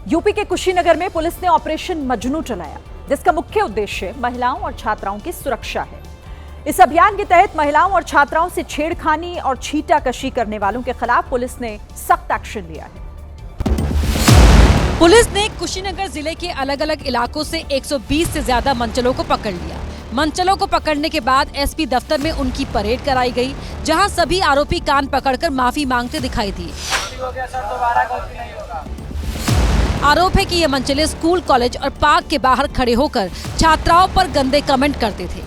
UP के कुशीनगर में police ने ऑपरेशन मजनू चलाया, जिसका मुख्य उद्देश्य महिलाओं और छात्राओं की सुरक्षा है। इस अभियान के तहत महिलाओं और छात्राओं से छेड़खानी और छींटाकशी करने वालों के खिलाफ पुलिस ने सख्त एक्शन लिया है। पुलिस ने कुशीनगर जिले के अलग अलग इलाकों से 120 से ज्यादा मंचलों को पकड़ लिया। मंचलों को पकड़ने के बाद एसपी दफ्तर में उनकी परेड कराई गई, जहां सभी आरोपी कान पकड़कर माफी मांगते दिखाई दिए। आरोप है कि ये मंचले स्कूल, कॉलेज और पार्क के बाहर खड़े होकर छात्राओं पर गंदे कमेंट करते थे।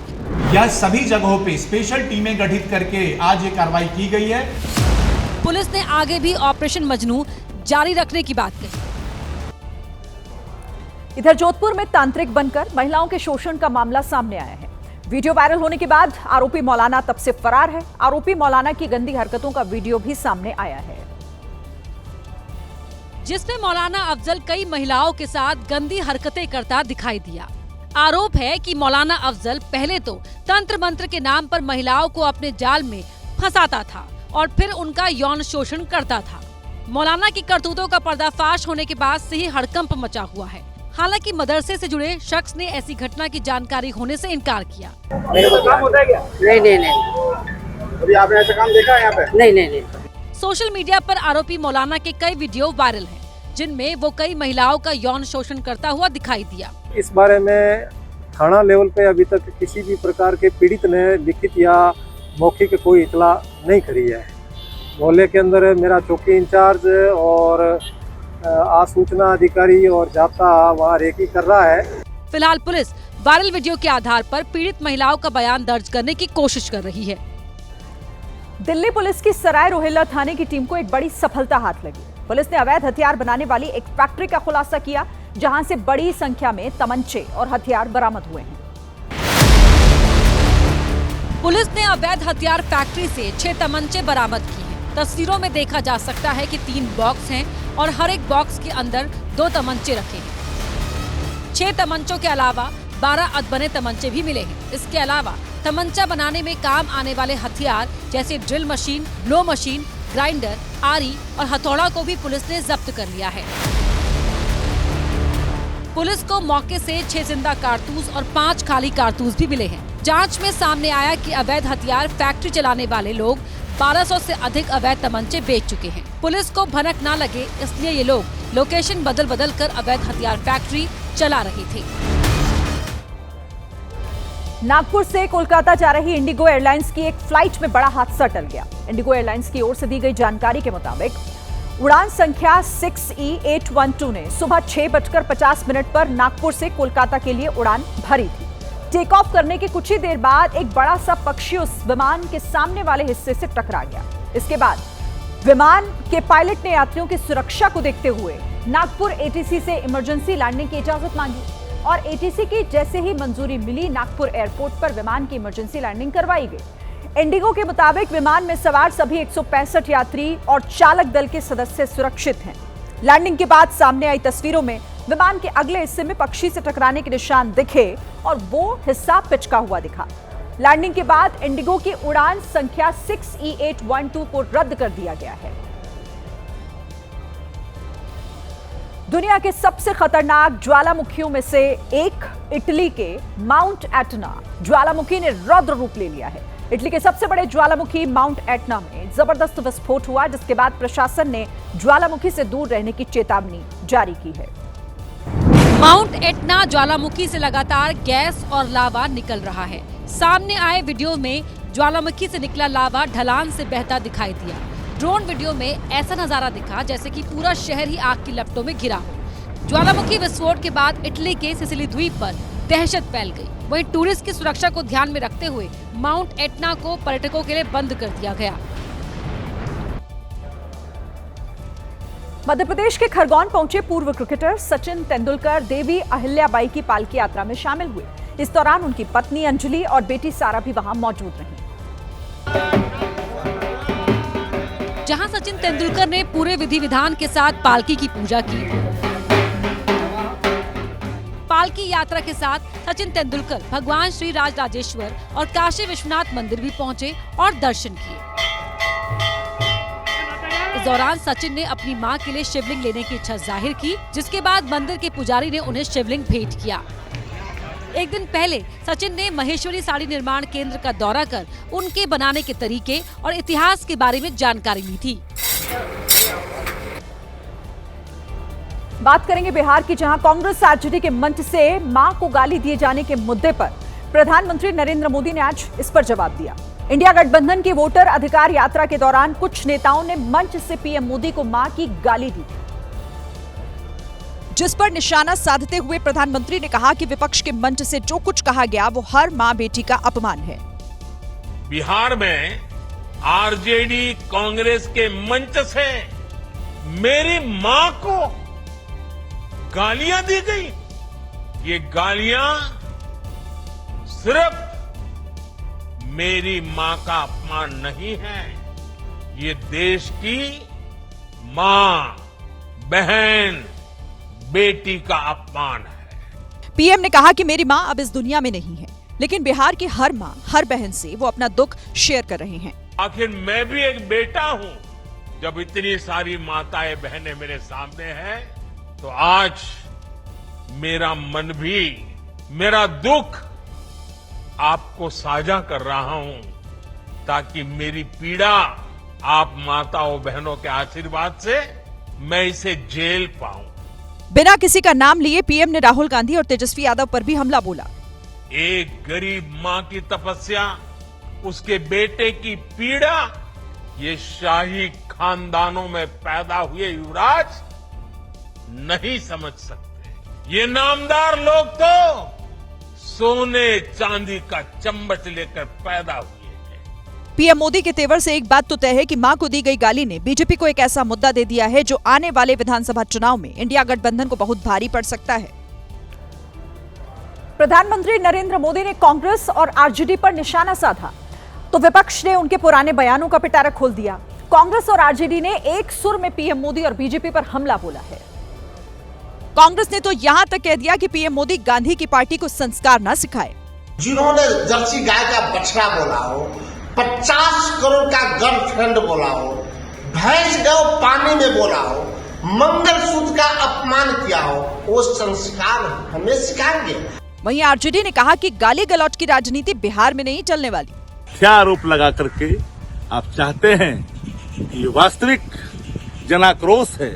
यह सभी जगहों पे स्पेशल टीमें गठित करके आज ये कार्रवाई की गई है। पुलिस ने आगे भी ऑपरेशन मजनू जारी रखने की बात कही। इधर जोधपुर में तांत्रिक बनकर महिलाओं के शोषण का मामला सामने आया है। वीडियो वायरल होने के बाद आरोपी मौलाना तब से फरार है। आरोपी मौलाना की गंदी हरकतों का वीडियो भी सामने आया है, जिसमें मौलाना अफजल कई महिलाओं के साथ गंदी हरकतें करता दिखाई दिया। आरोप है कि मौलाना अफजल पहले तो तंत्र मंत्र के नाम पर महिलाओं को अपने जाल में फंसाता था और फिर उनका यौन शोषण करता था। मौलाना की करतूतों का पर्दाफाश होने के बाद से ही हड़कंप मचा हुआ है। हालांकि मदरसे से जुड़े शख्स ने ऐसी घटना की जानकारी होने से इनकार किया। काम होता है क्या? नहीं। अभी आपने ऐसा काम देखा है यहाँ पे? नहीं। सोशल मीडिया पर आरोपी मौलाना के कई वीडियो वायरल हैं, जिनमें वो कई महिलाओं का यौन शोषण करता हुआ दिखाई दिया। इस बारे में थाना लेवल पे अभी तक किसी भी प्रकार के पीड़ित ने लिखित या मौखिक कोई इतला नहीं करी है। मोहल्ले के अंदर मेरा चौकी इंचार्ज और आसूचना अधिकारी और जाप्ता वहाँ रेकी कर रहा है। फिलहाल पुलिस वायरल वीडियो के आधार पर पीड़ित महिलाओं का बयान दर्ज करने की कोशिश कर रही है। दिल्ली पुलिस की सराय रोहिल्ला थाने की टीम को एक बड़ी सफलता हाथ लगी। पुलिस ने अवैध हथियार बनाने वाली एक फैक्ट्री का खुलासा किया, जहां से बड़ी संख्या में तमंचे और हथियार बरामद हुए हैं। पुलिस ने अवैध हथियार फैक्ट्री से 6 तमंचे बरामद किए हैं। तस्वीरों में देखा जा सकता है कि 3 बॉक्स हैं और हर एक बॉक्स के अंदर 2 तमंचे रखे हैं। 6 तमंचों के अलावा 12 अधबने तमंचे भी मिले हैं। इसके अलावा तमंचा बनाने में काम आने वाले हथियार जैसे drill machine, blow machine, grinder, आरी और हथौड़ा को भी पुलिस ने जब्त कर लिया है। पुलिस को मौके से 6 जिंदा कारतूस और 5 खाली कारतूस भी मिले हैं। जांच में सामने आया कि अवैध हथियार फैक्ट्री चलाने वाले लोग 1200 से अधिक अवैध तमंचे बेच चुके हैं। पुलिस को भनक ना लगे, इसलिए ये लोग लोकेशन बदल कर अवैध हथियार फैक्ट्री चला रहे थे। नागपुर से कोलकाता जा रही इंडिगो एयरलाइंस की एक फ्लाइट में बड़ा हादसा टल गया। इंडिगो एयरलाइंस की ओर से दी गई जानकारी के मुताबिक उड़ान संख्या 6E812 ने सुबह 6:50 पर नागपुर से कोलकाता के लिए उड़ान भरी थी। टेक ऑफ करने के कुछ ही देर बाद एक बड़ा सा पक्षी उस विमान के सामने वाले हिस्से से टकरा गया। इसके बाद विमान के पायलट ने यात्रियों की सुरक्षा को देखते हुए नागपुर एटीसी से इमरजेंसी लैंडिंग की इजाजत मांगी और एटीसी की जैसे ही मंजूरी मिली, नागपुर एयरपोर्ट पर विमान की इमरजेंसी लैंडिंग करवाई गई। इंडिगो के मुताबिक विमान में सवार सभी 165 यात्री और चालक दल के सदस्य सुरक्षित हैं। लैंडिंग के बाद सामने आई तस्वीरों में विमान के अगले हिस्से में पक्षी से टकराने के निशान दिखे और वो हिस्सा पिचका हुआ दिखा। लैंडिंग के बाद इंडिगो की उड़ान संख्या 6E812 को रद्द कर दिया गया है। दुनिया के सबसे खतरनाक ज्वालामुखियों में से एक इटली के माउंट एटना ज्वालामुखी ने रौद्र रूप ले लिया है। इटली के सबसे बड़े ज्वालामुखी माउंट एटना में जबरदस्त विस्फोट हुआ, जिसके बाद प्रशासन ने ज्वालामुखी से दूर रहने की चेतावनी जारी की है। माउंट एटना ज्वालामुखी से लगातार गैस और लावा निकल रहा है। सामने आए वीडियो में ज्वालामुखी से निकला लावा ढलान से बहता दिखाई दिया। ड्रोन वीडियो में ऐसा नजारा दिखा जैसे कि पूरा शहर ही आग की लपटों में घिरा हो। ज्वालामुखी विस्फोट के बाद इटली के सिसिली द्वीप पर दहशत फैल गई। वहीं टूरिस्ट की सुरक्षा को ध्यान में रखते हुए माउंट एटना को पर्यटकों के लिए बंद कर दिया गया। मध्य प्रदेश के खरगोन पहुंचे पूर्व क्रिकेटर सचिन तेंदुलकर देवी अहिल्याबाई की पालकी यात्रा में शामिल हुए। इस दौरान उनकी पत्नी अंजलि और बेटी सारा भी वहां मौजूद रहीं। जहां सचिन तेंदुलकर ने पूरे विधि विधान के साथ पालकी की पूजा की। पालकी यात्रा के साथ सचिन तेंदुलकर भगवान श्री राजराजेश्वर और काशी विश्वनाथ मंदिर भी पहुंचे और दर्शन किए। इस दौरान सचिन ने अपनी मां के लिए शिवलिंग लेने की इच्छा जाहिर की, जिसके बाद मंदिर के पुजारी ने उन्हें शिवलिंग भेंट किया। एक दिन पहले सचिन ने महेश्वरी साड़ी निर्माण केंद्र का दौरा कर उनके बनाने के तरीके और इतिहास के बारे में जानकारी ली थी। बात करेंगे बिहार की, जहां कांग्रेस आरजेडी के मंच से मां को गाली दिए जाने के मुद्दे पर प्रधानमंत्री नरेंद्र मोदी ने आज इस पर जवाब दिया। इंडिया गठबंधन की वोटर अधिकार यात्रा के दौरान कुछ नेताओं ने मंच से पीएम मोदी को मां की गाली दी, जिस पर निशाना साधते हुए प्रधानमंत्री ने कहा कि विपक्ष के मंच से जो कुछ कहा गया वो हर मां बेटी का अपमान है। बिहार में आरजेडी कांग्रेस के मंच से मेरी मां को गालियां दी गई। ये गालियां सिर्फ मेरी मां का अपमान नहीं है, ये देश की मां, बहन, बेटी का अपमान है। पीएम ने कहा कि मेरी मां अब इस दुनिया में नहीं है, लेकिन बिहार की हर मां, हर बहन से वो अपना दुख शेयर कर रहे हैं। आखिर मैं भी एक बेटा हूं। जब इतनी सारी माताएं बहनें मेरे सामने हैं, तो आज मेरा मन भी, मेरा दुख आपको साझा कर रहा हूं, ताकि मेरी पीड़ा आप माताओं बहनों के आशीर्वाद से मैं इसे झेल पाऊं। बिना किसी का नाम लिए पीएम ने राहुल गांधी और तेजस्वी यादव पर भी हमला बोला। एक गरीब मां की तपस्या, उसके बेटे की पीड़ा, ये शाही खानदानों में पैदा हुए युवराज नहीं समझ सकते। ये नामदार लोग तो सोने चांदी का चम्मच लेकर पैदा हुए हैं। पीएम मोदी के तेवर से एक बात तो तय है कि मां को दी गई गाली ने बीजेपी को एक ऐसा मुद्दा दे दिया है जो आने वाले विधानसभा चुनाव में इंडिया गठबंधन को बहुत भारी पड़ सकता है। प्रधानमंत्री नरेंद्र मोदी ने कांग्रेस और आरजेडी पर निशाना साधा, तो विपक्ष ने उनके पुराने बयानों का पिटारा खोल दिया। कांग्रेस और आरजेडी ने एक सुर में पीएम मोदी और बीजेपी पर हमला बोला है। कांग्रेस ने तो यहां तक कह दिया कि पीएम मोदी गांधी की पार्टी को संस्कार न सिखाए। जिन्होंने जर्सी गाय का बछड़ा बोला हो, 50 करोड़ का गर्लफ्रेंड बोला हो, भैंस गौ पानी में बोला हो, मंगलसूत्र का अपमान किया हो, वो संस्कार हमें सिखाएंगे। वहीं आरजेडी ने कहा कि गाली गलौज की राजनीति बिहार में नहीं चलने वाली। क्या आरोप लगा करके आप चाहते हैं कि ये वास्तविक जन आक्रोश है,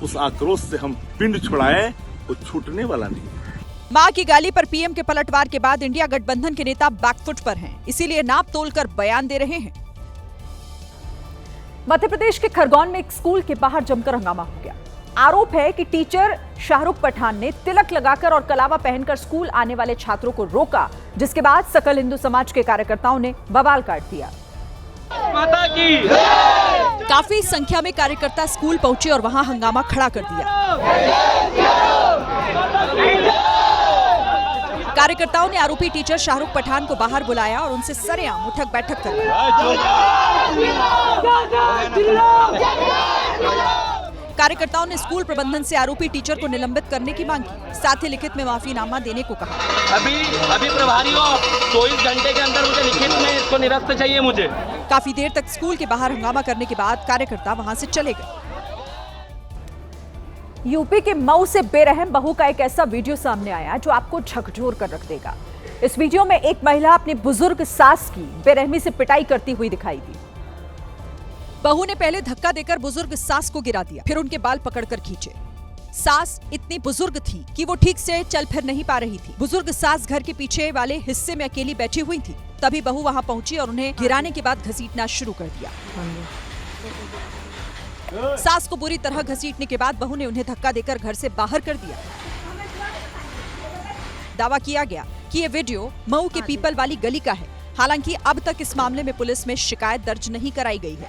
उस आक्रोश से हम पिंड छुड़ाएं, वो छूटने वाला नहीं है। मां की गाली पर पीएम के पलटवार के बाद इंडिया गठबंधन के नेता बैकफुट पर हैं, इसीलिए नाप तोलकर बयान दे रहे हैं। मध्य प्रदेश के खरगोन में एक स्कूल के बाहर जमकर हंगामा हो गया। आरोप है कि टीचर शाहरुख पठान ने तिलक लगाकर और कलावा पहनकर स्कूल आने वाले छात्रों को रोका, जिसके बाद सकल हिंदू समाज के कार्यकर्ताओं ने बवाल काट दिया। माता की काफी संख्या में कार्यकर्ता स्कूल पहुंचे और वहां हंगामा खड़ा कर दिया। कार्यकर्ताओं ने आरोपी टीचर शाहरुख पठान को बाहर बुलाया और उनसे सरेआम उठक बैठक करवाई। कार्यकर्ताओं ने स्कूल प्रबंधन से आरोपी टीचर को निलंबित करने की मांग की, साथ ही लिखित में माफीनामा देने को कहा। अभी प्रभारी हो, 24 घंटे के अंदर मुझे लिखित में इसको निरस्त चाहिए मुझे। काफी देर तक स्कूल के बाहर हंगामा करने के बाद कार्यकर्ता वहां से चले गए। यूपी के मऊ से बेरहम बहू का एक ऐसा वीडियो सामने आया जो आपको झकझोर कर रख देगा। इस वीडियो में एक महिला अपनी बुजुर्ग सास की बेरहमी से पिटाई करती हुई दिखाई दी। बहू ने पहले धक्का देकर बुजुर्ग सास को गिरा दिया, फिर उनके बाल पकड़कर खींचे। सास इतनी बुजुर्ग थी कि वो ठीक से चल फिर नहीं पा रही थी। बुजुर्ग सास घर के पीछे वाले हिस्से में अकेली बैठी हुई थी। तभी बहू वहां पहुंची और उन्हें गिराने के बाद घसीटना शुरू कर दिया। सास को बुरी तरह घसीटने के बाद बहू ने उन्हें धक्का देकर घर से बाहर कर दिया। दावा किया गया कि ये वीडियो मऊ के पीपल वाली गली का है। हालांकि अब तक इस मामले में पुलिस में शिकायत दर्ज नहीं कराई गई है।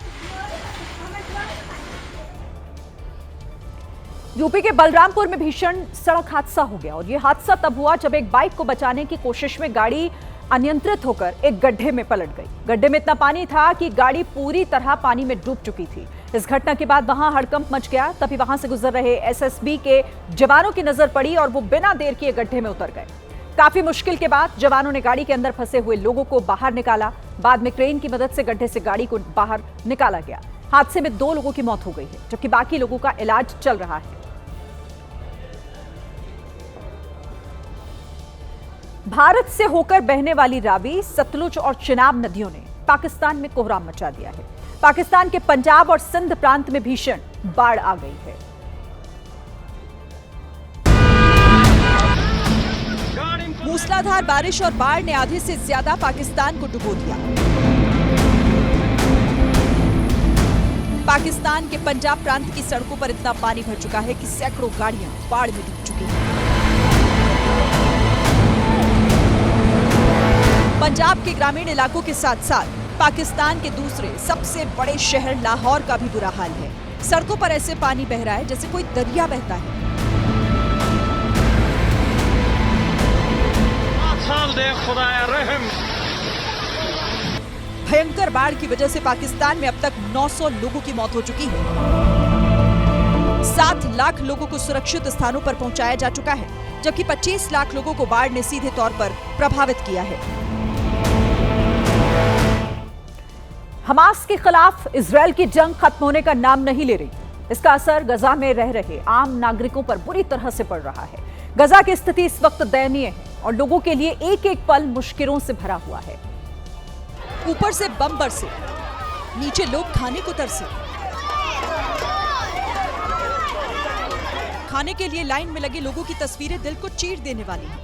यूपी के बलरामपुर में भीषण सड़क हादसा हो गया और यह हादसा तब हुआ जब एक बाइक को बचाने की कोशिश में गाड़ी अनियंत्रित होकर एक गड्ढे में पलट गई। गड्ढे में इतना पानी था कि गाड़ी पूरी तरह पानी में डूब चुकी थी। इस घटना के बाद वहां हड़कंप मच गया। तभी वहां से गुजर रहे एसएसबी के जवानों की नजर पड़ी और वो बिना देर किए गड्ढे में उतर गए। काफी मुश्किल के बाद जवानों ने गाड़ी के अंदर फंसे हुए लोगों को बाहर निकाला। बाद में क्रेन की मदद से गड्ढे से गाड़ी को बाहर निकाला गया। हादसे में 2 लोगों की मौत हो गई है, जबकि बाकी लोगों का इलाज चल रहा है। भारत से होकर बहने वाली रावी, सतलुज और चिनाब नदियों ने पाकिस्तान में कोहराम मचा दिया है। पाकिस्तान के पंजाब और सिंध प्रांत में भीषण बाढ़ आ गई है। मूसलाधार बारिश और बाढ़ ने आधे से ज्यादा पाकिस्तान को डुबो दिया। पाकिस्तान के पंजाब प्रांत की सड़कों पर इतना पानी भर चुका है कि सैकड़ों गाड़ियां बाढ़ में डूब चुकी हैं। पंजाब के ग्रामीण इलाकों के साथ साथ पाकिस्तान के दूसरे सबसे बड़े शहर लाहौर का भी बुरा हाल है। सड़कों पर ऐसे पानी बह रहा है जैसे कोई दरिया बहता है। भयंकर बाढ़ की वजह से पाकिस्तान में अब तक 900 लोगों की मौत हो चुकी है। 7 लाख लोगों को सुरक्षित स्थानों पर पहुंचाया जा चुका है, जबकि 25 लाख लोगों को बाढ़ ने सीधे तौर पर प्रभावित किया है। हमास के खिलाफ इजरायल की जंग खत्म होने का नाम नहीं ले रही। इसका असर गजा में रह रहे आम नागरिकों पर बुरी तरह से पड़ रहा है। गजा की स्थिति इस वक्त दयनीय है और लोगों के लिए एक एक पल मुश्किलों से भरा हुआ है। ऊपर से बम बरसे, नीचे लोग खाने को तरसे। खाने के लिए लाइन में लगे लोगों की तस्वीरें दिल को चीर देने वाली हैं।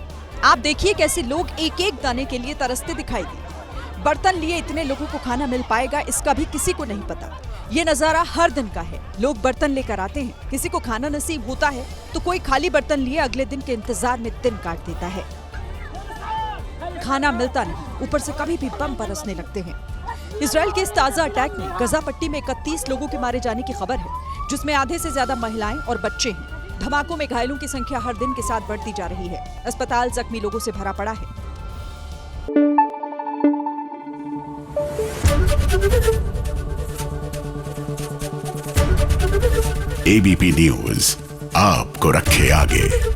आप देखिए कैसे लोग एक एक दाने के लिए तरसते दिखाई दिए। बर्तन लिए इतने लोगों को खाना मिल पाएगा, इसका भी किसी को नहीं पता। ये नजारा हर दिन का है। लोग बर्तन लेकर आते हैं, किसी को खाना नसीब होता है तो कोई खाली बर्तन लिए अगले दिन के इंतजार में दिन काट देता है। खाना मिलता नहीं, ऊपर से कभी भी बम बरसने लगते हैं। इजरायल के इस ताजा अटैक में गजा पट्टी में 31 लोगों के मारे जाने की खबर है, जिसमें आधे से ज्यादा महिलाएं और बच्चे हैं। धमाकों में घायलों की संख्या हर दिन के साथ बढ़ती जा रही है। अस्पताल जख्मी लोगों से भरा पड़ा है। एबीपी न्यूज आपको रखे आगे।